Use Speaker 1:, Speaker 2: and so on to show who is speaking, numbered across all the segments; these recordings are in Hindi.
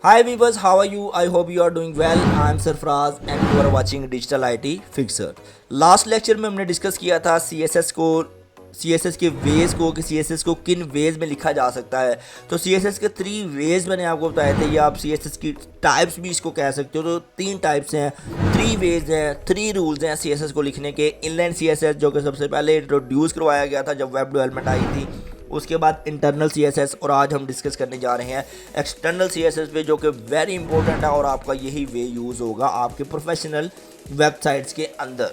Speaker 1: Hi viewers, how are you? I hope you are doing well. I am Sarfraz and you are watching Digital IT Fixer. Last lecture में हमने डिस्कस किया था CSS के वेज को कि CSS को किन वेज में लिखा जा सकता है। तो CSS के 3 वेज मैंने आपको बताए थे, या आप CSS की टाइप्स भी इसको कह सकते हो। तो 3 टाइप्स हैं, 3 वेज हैं, 3 रूल्स हैं CSS को लिखने के। इनलाइन CSS जो कि सबसे पहले इंट्रोड्यूस करवाया गया था जब वेब डेवलपमेंट आई थी, उसके बाद इंटरनल CSS, और आज हम डिस्कस करने जा रहे हैं एक्सटर्नल CSS पे, जो कि वेरी इंपॉर्टेंट है और आपका यही वे यूज़ होगा आपके प्रोफेशनल वेबसाइट्स के अंदर।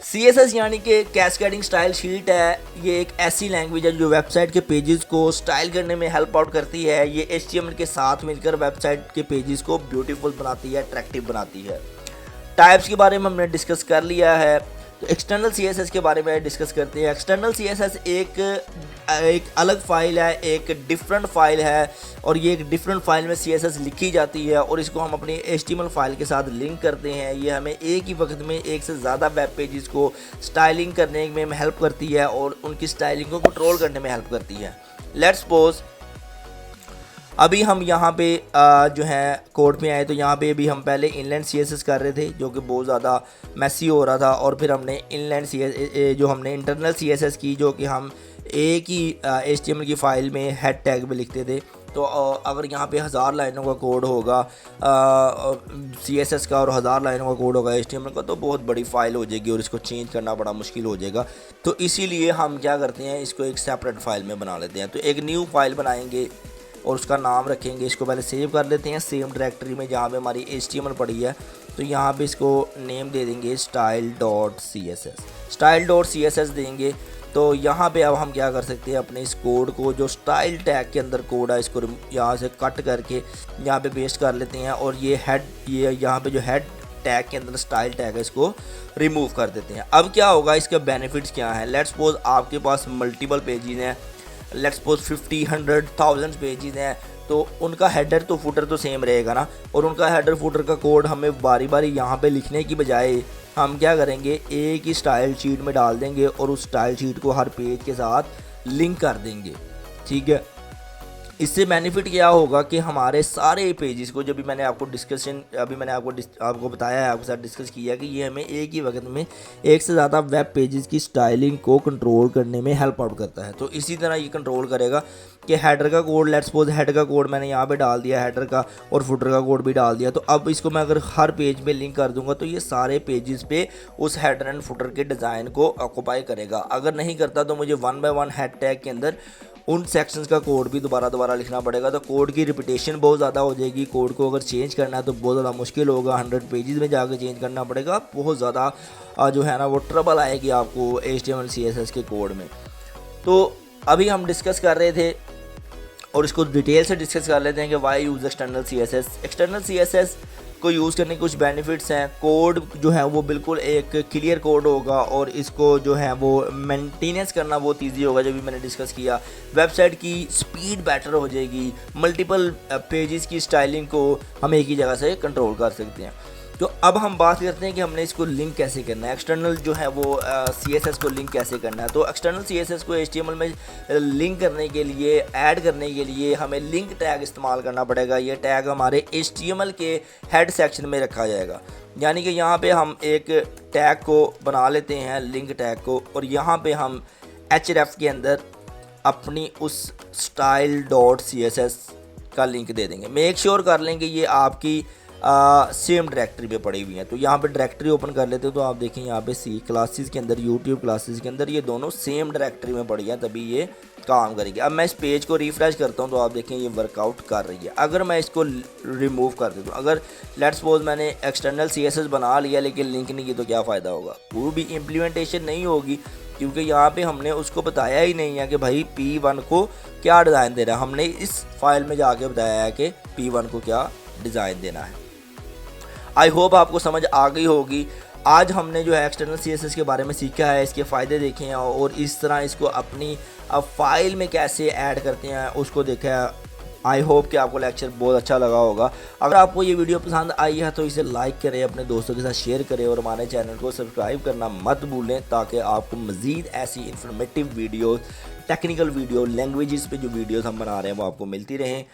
Speaker 1: CSS यानी कि कैस्केडिंग स्टाइल शीट है। ये एक ऐसी लैंग्वेज है जो वेबसाइट के पेजेस को स्टाइल करने में हेल्प आउट करती है। ये HTML के साथ मिलकर वेबसाइट के पेजेस को ब्यूटीफुल बनाती है, अट्रैक्टिव बनाती है। टाइप्स के बारे में हमने डिस्कस कर लिया है। तो एक्सटर्नल CSS के बारे में डिस्कस करते हैं। एक्सटर्नल CSS एक अलग फाइल है, एक डिफरेंट फाइल है, और ये एक डिफरेंट फाइल में CSS लिखी जाती है और इसको हम अपनी HTML फाइल के साथ लिंक करते हैं। ये हमें एक ही वक्त में एक से ज़्यादा वेब पेजेस को स्टाइलिंग करने में हेल्प करती है और उनकी स्टाइलिंग को कंट्रोल करने में हेल्प करती है। लेट्स सपोज अभी हम यहाँ पे जो है कोड पे आए, तो यहाँ पे अभी हम पहले इनलाइन CSS कर रहे थे जो कि बहुत ज़्यादा मैसी हो रहा था, और फिर हमने इनलाइन CSS जो हमने इंटरनल CSS की, जो कि हम एक ही HTML की फ़ाइल में हेड टैग में लिखते थे। तो अगर यहाँ पे 1000 लाइनों का कोड होगा CSS का और 1000 लाइनों का कोड होगा HTML का, तो बहुत बड़ी फ़ाइल हो जाएगी और इसको चेंज करना बड़ा मुश्किल हो जाएगा। तो इसीलिए हम क्या करते हैं, इसको एक सेपरेट फ़ाइल में बना लेते हैं। तो एक न्यू फाइल बनाएंगे और उसका नाम रखेंगे। इसको पहले सेव कर लेते हैं सेम डायरेक्टरी में जहाँ पे हमारी HTML पड़ी है। तो यहाँ पे इसको नेम दे देंगे style.css देंगे। तो यहाँ पे अब हम क्या कर सकते हैं, अपने इस कोड को जो स्टाइल टैग के अंदर कोड है, इसको यहाँ से कट करके यहाँ पे पेस्ट कर लेते हैं, और ये यहाँ पे जो हेड टैग के अंदर स्टाइल टैग है, इसको रिमूव कर देते हैं। अब क्या होगा, इसके बेनिफिट्स क्या हैं। लेट्स सपोज आपके पास मल्टीपल पेजेस हैं, लेट्स सपोज 50, 100, 1000 पेजेस हैं, तो उनका हेडर तो फुटर तो सेम रहेगा ना, और उनका हेडर फुटर का कोड हमें बारी बारी यहाँ पे लिखने की बजाय हम क्या करेंगे, एक ही स्टाइल शीट में डाल देंगे और उस स्टाइल शीट को हर पेज के साथ लिंक कर देंगे। ठीक है, इससे बेनिफिट क्या होगा कि हमारे सारे पेजेस को, जो भी मैंने आपको आपको बताया है, आपके साथ डिस्कस किया कि ये हमें एक ही वक्त में एक से ज़्यादा वेब पेजेस की स्टाइलिंग को कंट्रोल करने में हेल्प आउट करता है। तो इसी तरह ये कंट्रोल करेगा कि हेडर का कोड, लेट्स सपोज हेड का कोड मैंने यहाँ पे डाल दिया, हेडर का और फुटर का कोड भी डाल दिया। तो अब इसको मैं अगर हर पेज में लिंक कर दूंगा तो ये सारे पेजेस पे उस हेडर एंड फुटर के डिज़ाइन को ऑक्यूपाई करेगा। अगर नहीं करता तो मुझे 1 बाय 1 हेड टैग के अंदर उन सेक्शंस का कोड भी दोबारा लिखना पड़ेगा। तो कोड की रिपीटेशन बहुत ज़्यादा हो जाएगी। कोड को अगर चेंज करना है तो बहुत ज़्यादा मुश्किल होगा, 100 पेजेस में जाकर चेंज करना पड़ेगा। बहुत ज़्यादा जो है ना वो ट्रबल आएगी आपको HTML CSS के कोड में। तो अभी हम डिस्कस कर रहे थे और इसको डिटेल से डिस्कस कर लेते हैं कि why use external CSS। External CSS को यूज़ करने के कुछ बेनिफिट्स हैं। कोड जो है वो बिल्कुल एक क्लियर कोड होगा और इसको जो है वो मेंटेनेंस करना बहुत ईजी होगा, जो भी मैंने डिस्कस किया। वेबसाइट की स्पीड बेटर हो जाएगी। मल्टीपल पेजेस की स्टाइलिंग को हम एक ही जगह से कंट्रोल कर सकते हैं। तो अब हम बात करते हैं कि हमने इसको लिंक कैसे करना है, एक्सटर्नल जो है वो CSS को लिंक कैसे करना है। तो एक्सटर्नल CSS को HTML में लिंक करने के लिए, ऐड करने के लिए हमें लिंक टैग इस्तेमाल करना पड़ेगा। ये टैग हमारे HTML के हेड सेक्शन में रखा जाएगा। यानी कि यहाँ पे हम एक टैग को बना लेते हैं, लिंक टैग को, और यहाँ पे हम href के अंदर अपनी उस style.css का लिंक दे देंगे। मेक श्योर कर लेंगे ये आपकी सेम डायरेक्टरी पे पड़ी हुई है। तो यहाँ पे डायरेक्टरी ओपन कर लेते हो तो आप देखें यहाँ पे C क्लासेस के अंदर, YouTube क्लासेस के अंदर ये दोनों सेम डायरेक्टरी में पड़ी है, तभी ये काम करेगी। अब मैं इस पेज को रिफ्रेश करता हूँ तो आप देखें ये वर्कआउट कर रही है। अगर मैं इसको रिमूव कर देता हूँ, अगर लेट्स सपोज मैंने एक्सटर्नल CSS बना लिया लेकिन लिंक नहीं की, तो क्या फ़ायदा होगा, वो भी इम्प्लीमेंटेशन नहीं होगी, क्योंकि यहाँ पे हमने उसको बताया ही नहीं है कि भाई P1 को क्या डिज़ाइन देना है। हमने इस फाइल में जाके बताया है कि P1 को क्या डिज़ाइन देना है। आई होप आपको समझ आ गई होगी। आज हमने जो है एक्सटर्नल CSS के बारे में सीखा है, इसके फ़ायदे देखे हैं और इस तरह इसको अपनी फाइल में कैसे ऐड करते हैं उसको देखा है। आई होप कि आपको लेक्चर बहुत अच्छा लगा होगा। अगर आपको ये वीडियो पसंद आई है तो इसे लाइक करें, अपने दोस्तों के साथ शेयर करें और हमारे चैनल को सब्सक्राइब करना मत भूलें, ताकि आपको मज़ीद ऐसी informative video, technical video, languages पे जो वीडियोस हम बना रहे हैं वो आपको मिलती रहें।